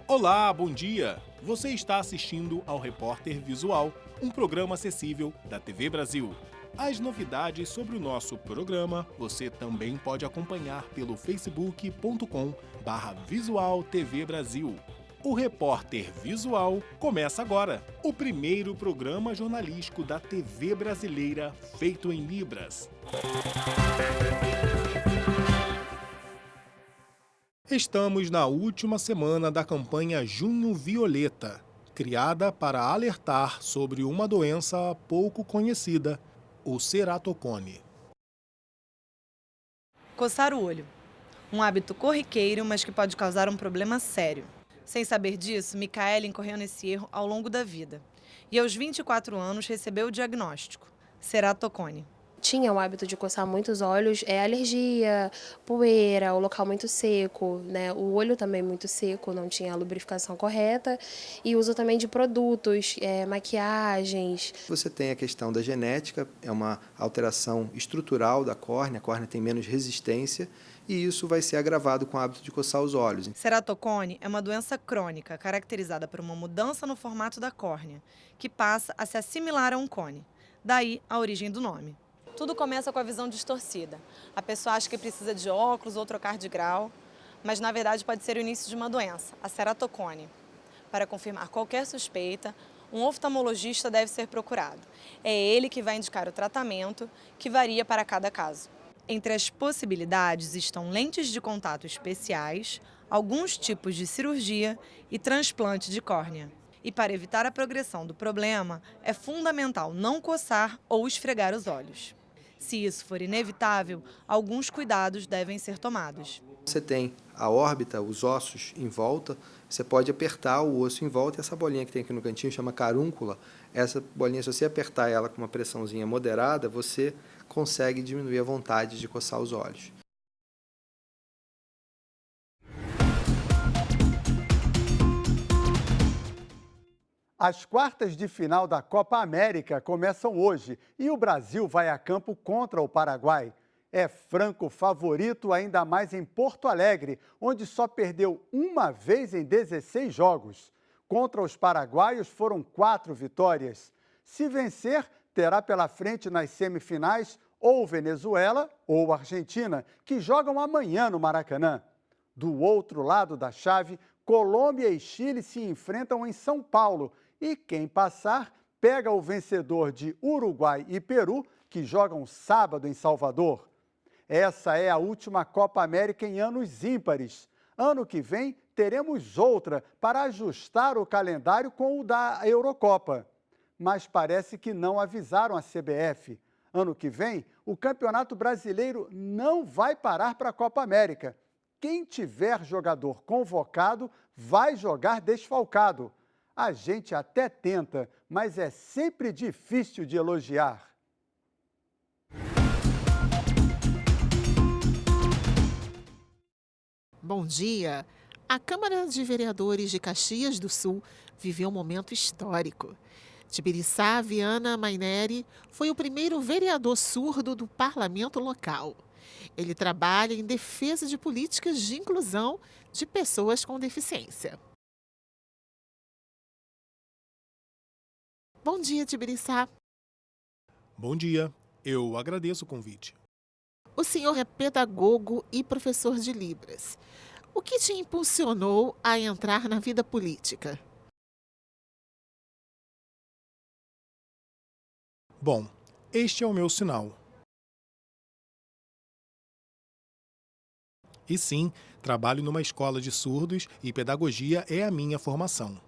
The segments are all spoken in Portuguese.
Olá, bom dia! Você está assistindo ao Repórter Visual, um programa acessível da TV Brasil. As novidades sobre o nosso programa você também pode acompanhar pelo facebook.com/Visual TV Brasil. O Repórter Visual começa agora, o primeiro programa jornalístico da TV brasileira feito em Libras. Estamos na última semana da campanha Junho Violeta, criada para alertar sobre uma doença pouco conhecida, o ceratocone. Coçar o olho. Um hábito corriqueiro, mas que pode causar um problema sério. Sem saber disso, Micaela incorreu nesse erro ao longo da vida. E aos 24 anos recebeu o diagnóstico: ceratocone. Tinha o hábito de coçar muito os olhos, alergia, poeira, o local muito seco, né? O olho também muito seco, não tinha a lubrificação correta, e uso também de produtos, maquiagens. Você tem a questão da genética, é uma alteração estrutural da córnea, a córnea tem menos resistência, e isso vai ser agravado com o hábito de coçar os olhos. Ceratocone é uma doença crônica caracterizada por uma mudança no formato da córnea, que passa a se assimilar a um cone. Daí a origem do nome. Tudo começa com a visão distorcida. A pessoa acha que precisa de óculos ou trocar de grau, mas na verdade pode ser o início de uma doença, a ceratocone. Para confirmar qualquer suspeita, um oftalmologista deve ser procurado. É ele que vai indicar o tratamento, que varia para cada caso. Entre as possibilidades estão lentes de contato especiais, alguns tipos de cirurgia e transplante de córnea. E para evitar a progressão do problema, é fundamental não coçar ou esfregar os olhos. Se isso for inevitável, alguns cuidados devem ser tomados. Você tem a órbita, os ossos em volta, você pode apertar o osso em volta, e essa bolinha que tem aqui no cantinho chama carúncula. Essa bolinha, se você apertar ela com uma pressãozinha moderada, você consegue diminuir a vontade de coçar os olhos. As quartas de final da Copa América começam hoje e o Brasil vai a campo contra o Paraguai. É franco favorito, ainda mais em Porto Alegre, onde só perdeu uma vez em 16 jogos. Contra os paraguaios foram 4 vitórias. Se vencer, terá pela frente nas semifinais ou Venezuela ou Argentina, que jogam amanhã no Maracanã. Do outro lado da chave, Colômbia e Chile se enfrentam em São Paulo. E quem passar, pega o vencedor de Uruguai e Peru, que jogam sábado em Salvador. Essa é a última Copa América em anos ímpares. Ano que vem, teremos outra para ajustar o calendário com o da Eurocopa. Mas parece que não avisaram a CBF. Ano que vem, o Campeonato Brasileiro não vai parar para a Copa América. Quem tiver jogador convocado vai jogar desfalcado. A gente até tenta, mas é sempre difícil de elogiar. Bom dia! A Câmara de Vereadores de Caxias do Sul viveu um momento histórico. Tibiriçá Viana Maineri foi o primeiro vereador surdo do parlamento local. Ele trabalha em defesa de políticas de inclusão de pessoas com deficiência. Bom dia, Tibiriçá. Bom dia, eu agradeço o convite. O senhor é pedagogo e professor de Libras. O que te impulsionou a entrar na vida política? Bom, este é o meu sinal. E sim, trabalho numa escola de surdos e pedagogia é a minha formação.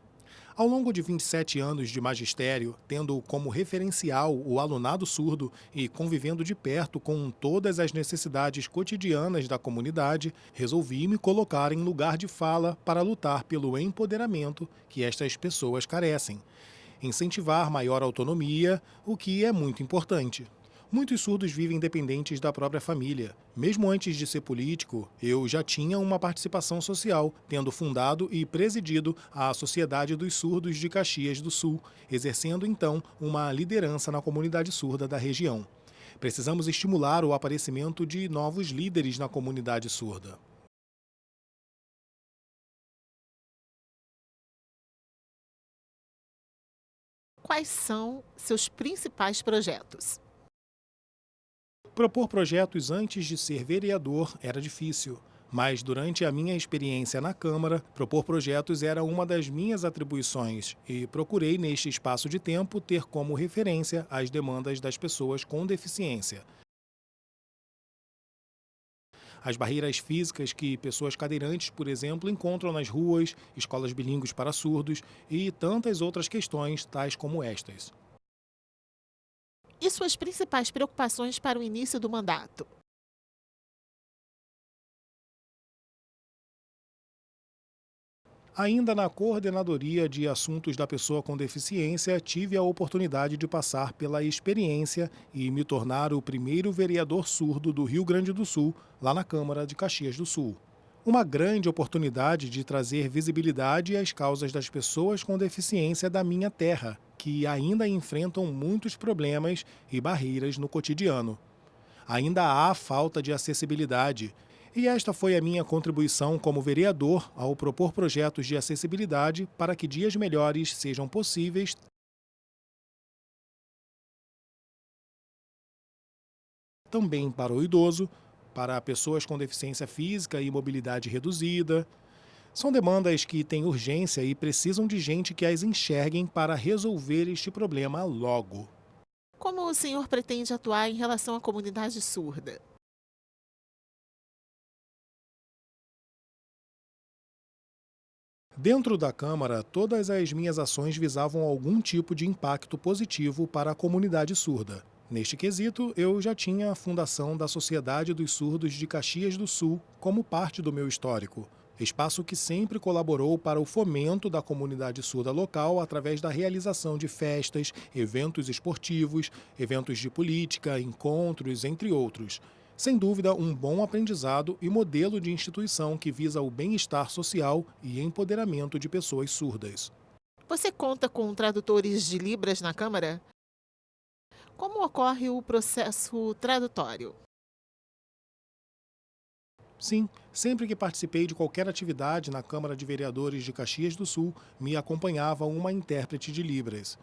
Ao longo de 27 anos de magistério, tendo como referencial o alunado surdo e convivendo de perto com todas as necessidades cotidianas da comunidade, resolvi me colocar em lugar de fala para lutar pelo empoderamento que estas pessoas carecem. Incentivar maior autonomia, o que é muito importante. Muitos surdos vivem dependentes da própria família. Mesmo antes de ser político, eu já tinha uma participação social, tendo fundado e presidido a Sociedade dos Surdos de Caxias do Sul, exercendo então uma liderança na comunidade surda da região. Precisamos estimular o aparecimento de novos líderes na comunidade surda. quais são seus principais projetos? Propor projetos antes de ser vereador era difícil, mas durante a minha experiência na Câmara, propor projetos era uma das minhas atribuições e procurei, neste espaço de tempo, ter como referência as demandas das pessoas com deficiência. As barreiras físicas que pessoas cadeirantes, por exemplo, encontram nas ruas, escolas bilíngues para surdos e tantas outras questões, tais como estas. E suas principais preocupações para o início do mandato? Ainda na Coordenadoria de Assuntos da Pessoa com Deficiência, tive a oportunidade de passar pela experiência e me tornar o primeiro vereador surdo do Rio Grande do Sul, lá na Câmara de Caxias do Sul. Uma grande oportunidade de trazer visibilidade às causas das pessoas com deficiência da minha terra, que ainda enfrentam muitos problemas e barreiras no cotidiano. Ainda há falta de acessibilidade. E esta foi a minha contribuição como vereador ao propor projetos de acessibilidade para que dias melhores sejam possíveis também para o idoso, para pessoas com deficiência física e mobilidade reduzida. São demandas que têm urgência e precisam de gente que as enxerguem para resolver este problema logo. Como o senhor pretende atuar em relação à comunidade surda? Dentro da Câmara, todas as minhas ações visavam algum tipo de impacto positivo para a comunidade surda. Neste quesito, eu já tinha a fundação da Sociedade dos Surdos de Caxias do Sul como parte do meu histórico, espaço que sempre colaborou para o fomento da comunidade surda local através da realização de festas, eventos esportivos, eventos de política, encontros, entre outros. Sem dúvida, um bom aprendizado e modelo de instituição que visa o bem-estar social e empoderamento de pessoas surdas. Você conta com tradutores de Libras na Câmara? Como ocorre o processo tradutório? Sim, sempre que participei de qualquer atividade na Câmara de Vereadores de Caxias do Sul, me acompanhava uma intérprete de Libras.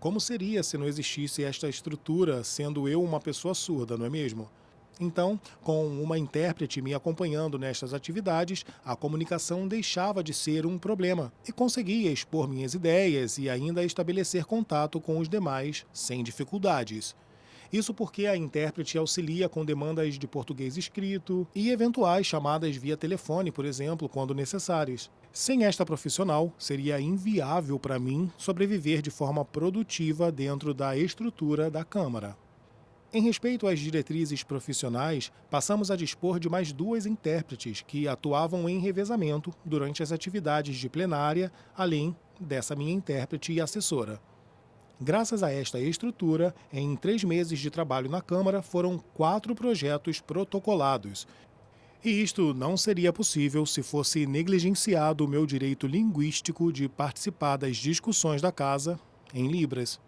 Como seria se não existisse esta estrutura, sendo eu uma pessoa surda, não é mesmo? Então, com uma intérprete me acompanhando nestas atividades, a comunicação deixava de ser um problema e conseguia expor minhas ideias e ainda estabelecer contato com os demais sem dificuldades. Isso porque a intérprete auxilia com demandas de português escrito e eventuais chamadas via telefone, por exemplo, quando necessárias. Sem esta profissional, seria inviável para mim sobreviver de forma produtiva dentro da estrutura da Câmara. Em respeito às diretrizes profissionais, passamos a dispor de mais 2 intérpretes que atuavam em revezamento durante as atividades de plenária, além dessa minha intérprete e assessora. Graças a esta estrutura, em 3 meses de trabalho na Câmara, foram 4 projetos protocolados. E isto não seria possível se fosse negligenciado o meu direito linguístico de participar das discussões da Casa em Libras.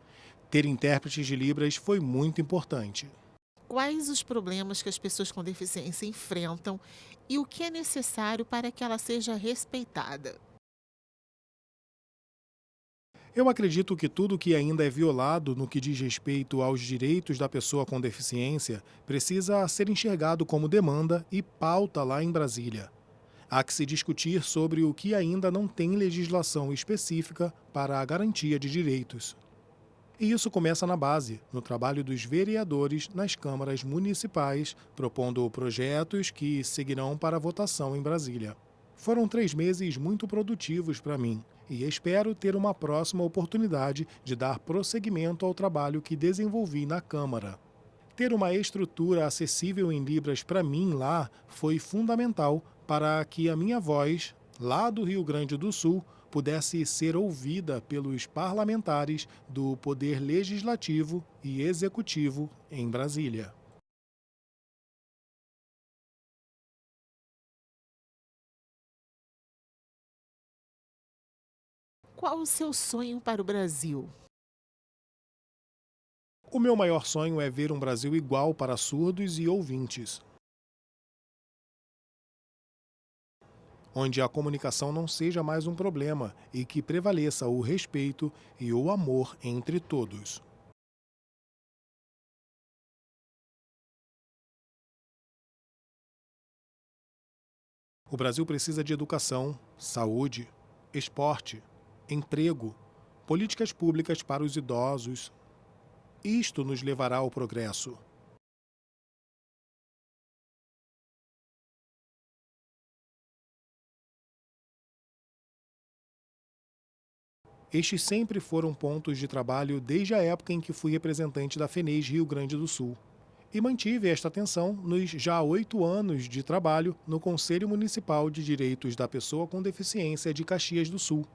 Ter intérpretes de Libras foi muito importante. Quais os problemas que as pessoas com deficiência enfrentam e o que é necessário para que ela seja respeitada? Eu acredito que tudo que ainda é violado no que diz respeito aos direitos da pessoa com deficiência precisa ser enxergado como demanda e pauta lá em Brasília. Há que se discutir sobre o que ainda não tem legislação específica para a garantia de direitos. E isso começa na base, no trabalho dos vereadores nas câmaras municipais, propondo projetos que seguirão para votação em Brasília. Foram 3 meses muito produtivos para mim e espero ter uma próxima oportunidade de dar prosseguimento ao trabalho que desenvolvi na Câmara. Ter uma estrutura acessível em Libras para mim lá foi fundamental para que a minha voz, lá do Rio Grande do Sul, pudesse ser ouvida pelos parlamentares do Poder Legislativo e Executivo em Brasília. Qual o seu sonho para o Brasil? O meu maior sonho é ver um Brasil igual para surdos e ouvintes. onde a comunicação não seja mais um problema e que prevaleça o respeito e o amor entre todos. O Brasil precisa de educação, saúde, esporte, emprego, políticas públicas para os idosos. Isto nos levará ao progresso. Estes sempre foram pontos de trabalho desde a época em que fui representante da FENES Rio Grande do Sul. E mantive esta atenção nos já 8 anos de trabalho no Conselho Municipal de Direitos da Pessoa com Deficiência de Caxias do Sul.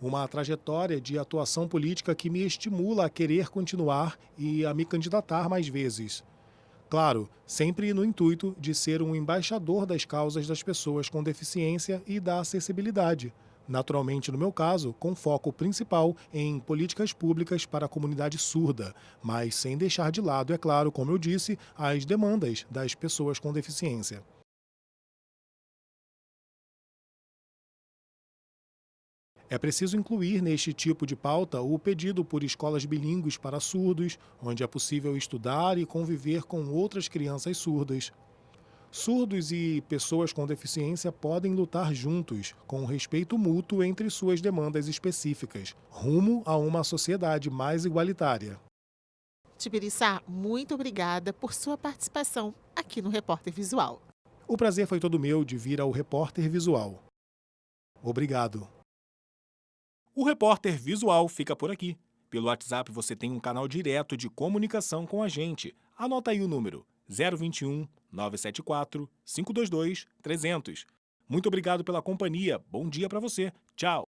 Uma trajetória de atuação política que me estimula a querer continuar e a me candidatar mais vezes. Claro, sempre no intuito de ser um embaixador das causas das pessoas com deficiência e da acessibilidade. Naturalmente, no meu caso, com foco principal em políticas públicas para a comunidade surda, mas sem deixar de lado, é claro, como eu disse, as demandas das pessoas com deficiência. É preciso incluir neste tipo de pauta o pedido por escolas bilíngues para surdos, onde é possível estudar e conviver com outras crianças surdas. Surdos e pessoas com deficiência podem lutar juntos, com respeito mútuo entre suas demandas específicas, rumo a uma sociedade mais igualitária. Tibiriçá, muito obrigada por sua participação aqui no Repórter Visual. O prazer foi todo meu de vir ao Repórter Visual. Obrigado. O Repórter Visual fica por aqui. Pelo WhatsApp você tem um canal direto de comunicação com a gente. Anota aí o número 021 974 522 300. Muito obrigado pela companhia. Bom dia para você. Tchau.